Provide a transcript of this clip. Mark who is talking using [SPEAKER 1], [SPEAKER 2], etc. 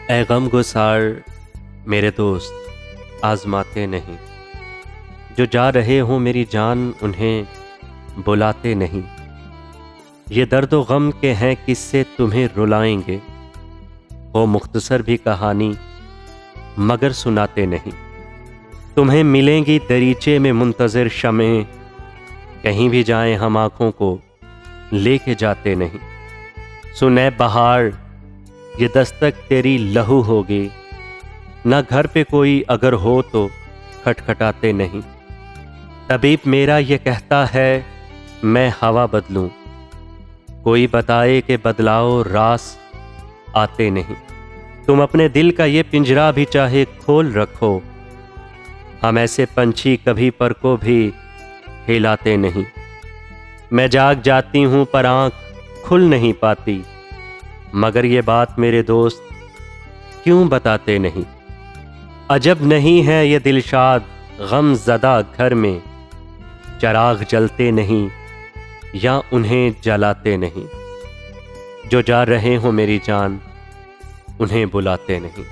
[SPEAKER 1] ए गम गुसार मेरे दोस्त आजमाते नहीं, जो जा रहे हों मेरी जान उन्हें बुलाते नहीं। ये दर्द व गम के हैं किस्से तुम्हें रुलाएंगे, हो मुख्तसर भी कहानी मगर सुनाते नहीं। तुम्हें मिलेंगी दरीचे में मुंतज़िर शमें, कहीं भी जाएं हम आँखों को लेके जाते नहीं। सुने बहार ये दस्तक तेरी लहू होगी, ना घर पे कोई अगर हो तो खटखटाते नहीं। तबीब मेरा ये कहता है मैं हवा बदलूं, कोई बताए कि बदलाओ रास आते नहीं। तुम अपने दिल का ये पिंजरा भी चाहे खोल रखो, हम ऐसे पंछी कभी पर को भी हिलाते नहीं। मैं जाग जाती हूँ पर आँख खुल नहीं पाती, मगर ये बात मेरे दोस्त क्यों बताते नहीं। अजब नहीं है ये दिलशाद गम ज़दा घर में, चराग जलते नहीं या उन्हें जलाते नहीं। जो जा रहे हो मेरी जान उन्हें बुलाते नहीं।